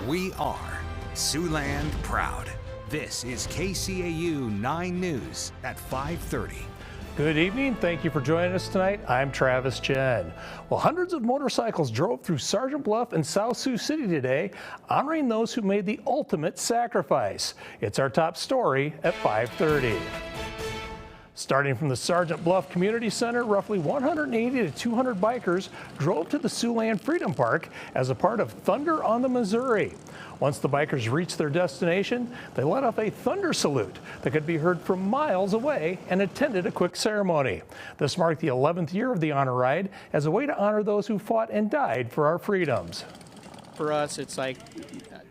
We are Siouxland proud. This is KCAU-9 News at 5:30. Good evening. Thank you for joining us tonight. I'm Travis Chen. Well, hundreds of motorcycles drove through Sergeant Bluff and South Sioux City today, honoring those who made the ultimate sacrifice. It's our top story at 5:30. Starting from the Sergeant Bluff Community Center, roughly 180 to 200 bikers drove to the Siouxland Freedom Park as a part of Thunder on the Missouri. Once the bikers reached their destination, they let off a thunder salute that could be heard from miles away and attended a quick ceremony. This marked the 11th year of the honor ride as a way to honor those who fought and died for our freedoms. For us, it's like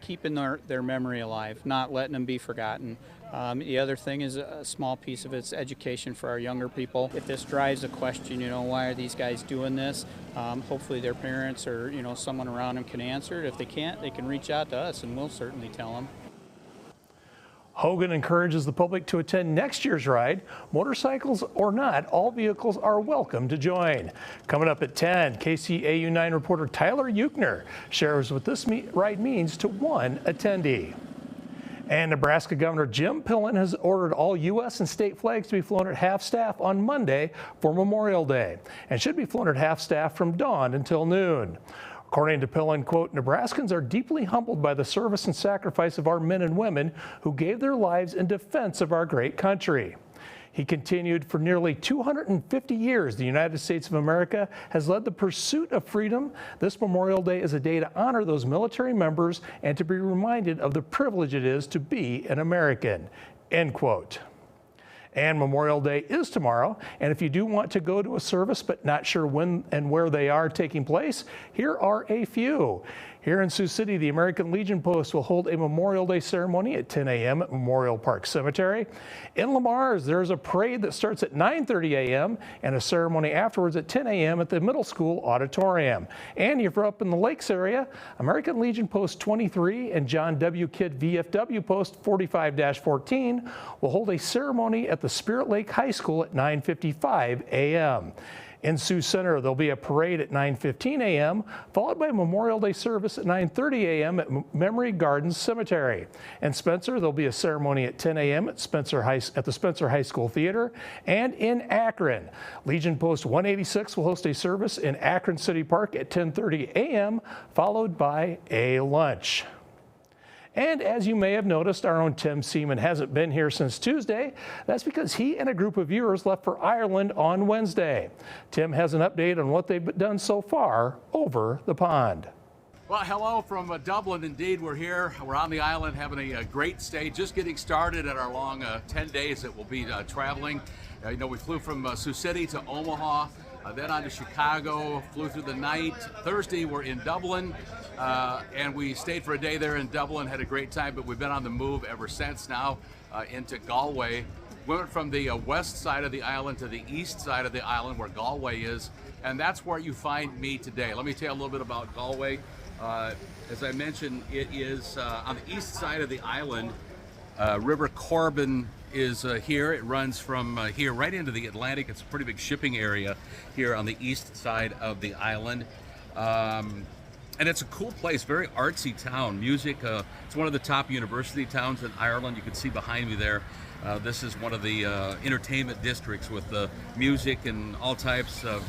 keeping their memory alive, not letting them be forgotten. The other thing is a small piece of it's education for our younger people. If this drives a question, why are these guys doing this? Hopefully their parents or, someone around them can answer it. If they can't, they can reach out to us and we'll certainly tell them. Hogan encourages the public to attend next year's ride. Motorcycles or not, all vehicles are welcome to join. Coming up at 10, KCAU9 reporter Tyler Euchner shares what this ride means to one attendee. And Nebraska Governor Jim Pillen has ordered all U.S. and state flags to be flown at half-staff on Monday for Memorial Day and should be flown at half-staff from dawn until noon. According to Pillen, quote, Nebraskans are deeply humbled by the service and sacrifice of our men and women who gave their lives in defense of our great country. He continued, for nearly 250 years, the United States of America has led the pursuit of freedom. This Memorial Day is a day to honor those military members and to be reminded of the privilege it is to be an American, end quote. And Memorial Day is tomorrow, and if you do want to go to a service but not sure when and where they are taking place, here are a few. Here in Sioux City, the American Legion Post will hold a Memorial Day ceremony at 10 a.m. at Memorial Park Cemetery. In Lamar's, there's a parade that starts at 9:30 a.m. and a ceremony afterwards at 10 a.m. at the middle school auditorium. And if you're up in the Lakes area, American Legion Post 23 and John W. Kidd VFW Post 45-14 will hold a ceremony at the Spirit Lake High School at 9:55 a.m. In Sioux Center, there'll be a parade at 9:15 a.m., followed by a Memorial Day service at 9:30 a.m. at Memory Gardens Cemetery. In Spencer, there'll be a ceremony at 10 a.m. at the Spencer High School Theater. And in Akron, Legion Post 186 will host a service in Akron City Park at 10:30 a.m., followed by a lunch. And as you may have noticed, our own Tim Seaman hasn't been here since Tuesday. That's because he and a group of viewers left for Ireland on Wednesday. Tim has an update on what they've done so far over the pond. Well, hello from Dublin. Indeed, we're here. We're on the island having a great stay, just getting started at our long 10 days that we'll be traveling. We flew from Sioux City to Omaha, then on to Chicago, flew through the night. Thursday, we're in Dublin, and we stayed for a day there in Dublin, had a great time, but we've been on the move ever since now into Galway. We went from the west side of the island to the east side of the island where Galway is, and that's where you find me today. Let me tell you a little bit about Galway. As I mentioned, it is on the east side of the island. River Corban is here. It runs from here right into the Atlantic. It's a pretty big shipping area here on the east side of the island. And it's a cool place, very artsy town. Music, it's one of the top university towns in Ireland. You can see behind me there. This is one of the entertainment districts with music and all types of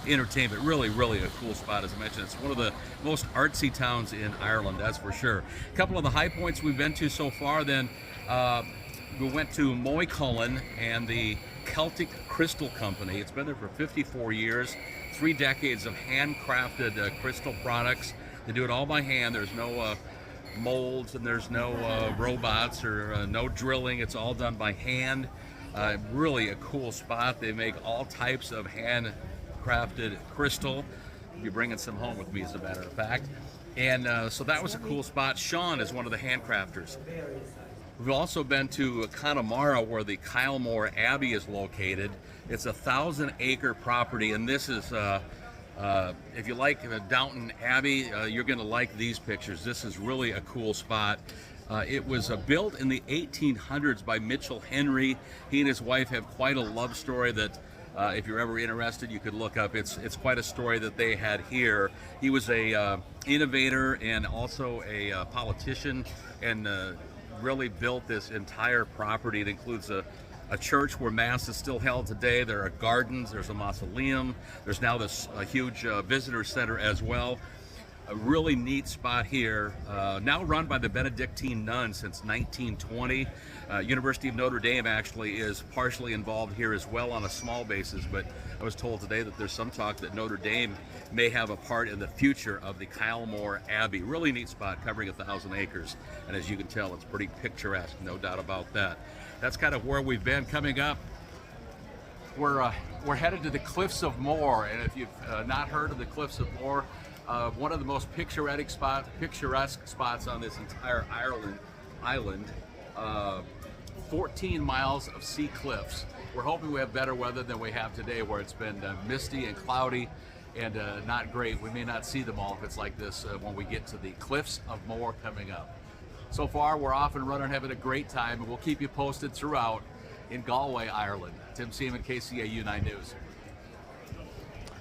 entertainment. Really, really a cool spot, as I mentioned. It's one of the most artsy towns in Ireland, that's for sure. A couple of the high points we've been to so far, then we went to Moycullen and the Celtic Crystal Company. It's been there for 54 years, 3 decades of handcrafted crystal products. They do it all by hand. There's no molds and there's no robots or no drilling. It's all done by hand. Really a cool spot. They make all types of handcrafted crystal. I'll be bringing some home with me, as a matter of fact. And so that was a cool spot. Sean is one of the handcrafters. We've also been to Connemara, where the Kylemore Abbey is located. It's a 1,000-acre property, and this is if you like Downton Abbey, you're going to like these pictures. This is really a cool spot. It was built in the 1800s by Mitchell Henry. He and his wife have quite a love story that If you're ever interested, you could look up. It's quite a story that they had here. He was a innovator and also a politician, and really built this entire property. It includes a church where mass is still held today. There are gardens, there's a mausoleum, there's now this huge visitor center as well. A really neat spot here, now run by the Benedictine nuns since 1920. University of Notre Dame actually is partially involved here as well on a small basis, but I was told today that there's some talk that Notre Dame may have a part in the future of the Kylemore Abbey. Really neat spot covering 1,000 acres, and as you can tell, it's pretty picturesque, no doubt about that. That's kind of where we've been. Coming up, we're headed to the Cliffs of Moher, and if you've not heard of the Cliffs of Moher, one of the most picturesque spots on this entire island. 14 miles of sea cliffs. We're hoping we have better weather than we have today, where it's been misty and cloudy and not great. We may not see them all if it's like this when we get to the Cliffs of Moher coming up. So far, we're off and running, having a great time, and we'll keep you posted throughout in Galway, Ireland. Tim Seaman, KCAU9 News.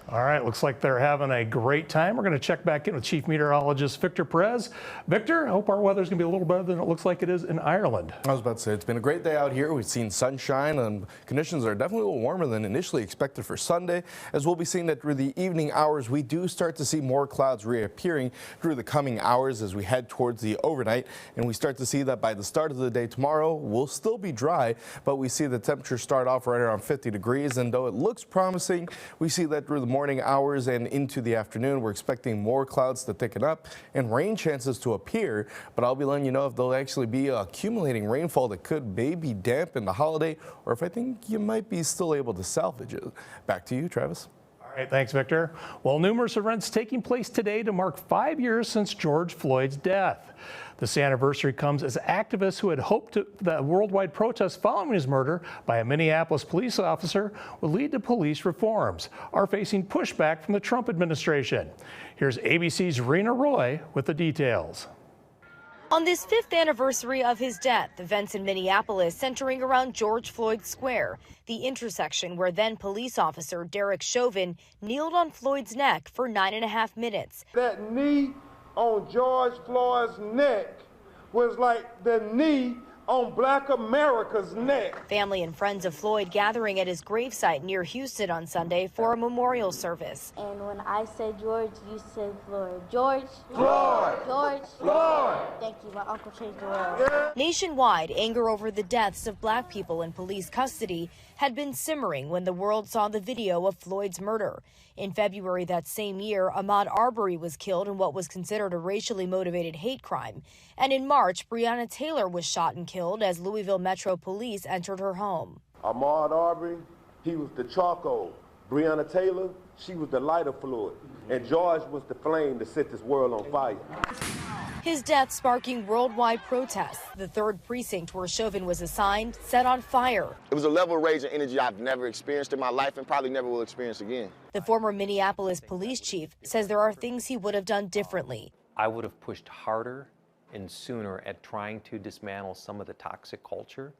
All right, looks like they're having a great time. We're going to check back in with Chief Meteorologist Victor Perez. Victor, I hope our weather's going to be a little better than it looks like it is in Ireland. I was about to say, it's been a great day out here. We've seen sunshine, and conditions are definitely a little warmer than initially expected for Sunday, as we'll be seeing that through the evening hours, we do start to see more clouds reappearing through the coming hours as we head towards the overnight, and we start to see that by the start of the day tomorrow, we'll still be dry, but we see the temperature start off right around 50 degrees, and though it looks promising, we see that through the morning hours and into the afternoon, we're expecting more clouds to thicken up and rain chances to appear, but I'll be letting you know if there'll actually be accumulating rainfall that could maybe dampen the holiday, or if I think you might be still able to salvage it. Back to you, Travis. All right, thanks, Victor. Well, numerous events taking place today to mark 5 years since George Floyd's death. This anniversary comes as activists who had hoped that worldwide protests following his murder by a Minneapolis police officer would lead to police reforms are facing pushback from the Trump administration. Here's ABC's Rena Roy with the details. On this 5th anniversary of his death, events in Minneapolis centering around George Floyd Square, the intersection where then police officer Derek Chauvin kneeled on Floyd's neck for 9.5 minutes. That knee on George Floyd's neck was like the knee on Black America's neck. Family and friends of Floyd gathering at his gravesite near Houston on Sunday for a memorial service. And when I say George, you say Floyd. George. Floyd. George. Floyd. Thank you. My uncle changed the world. Nationwide, anger over the deaths of Black people in police custody had been simmering when the world saw the video of Floyd's murder. In February that same year, Ahmaud Arbery was killed in what was considered a racially motivated hate crime. And in March, Breonna Taylor was shot and killed as Louisville Metro Police entered her home. Ahmaud Arbery, he was the charcoal. Breonna Taylor, she was the lighter fluid. And George was the flame that set this world on fire. His death sparking worldwide protests. The 3rd precinct where Chauvin was assigned set on fire. It was a level of rage and energy I've never experienced in my life and probably never will experience again. The former Minneapolis police chief says there are things he would have done differently. I would have pushed harder and sooner at trying to dismantle some of the toxic culture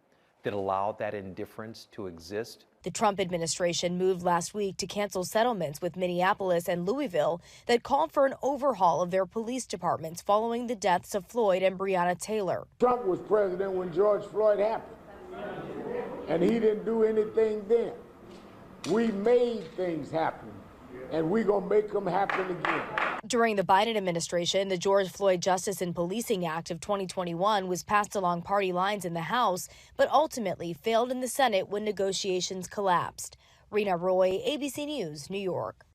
that allowed that indifference to exist. The Trump administration moved last week to cancel settlements with Minneapolis and Louisville that called for an overhaul of their police departments following the deaths of Floyd and Breonna Taylor. Trump was president when George Floyd happened, and he didn't do anything then. We made things happen, and we're going to make them happen again. During the Biden administration, the George Floyd Justice and Policing Act of 2021 was passed along party lines in the House, but ultimately failed in the Senate when negotiations collapsed. Rena Roy, ABC News, New York.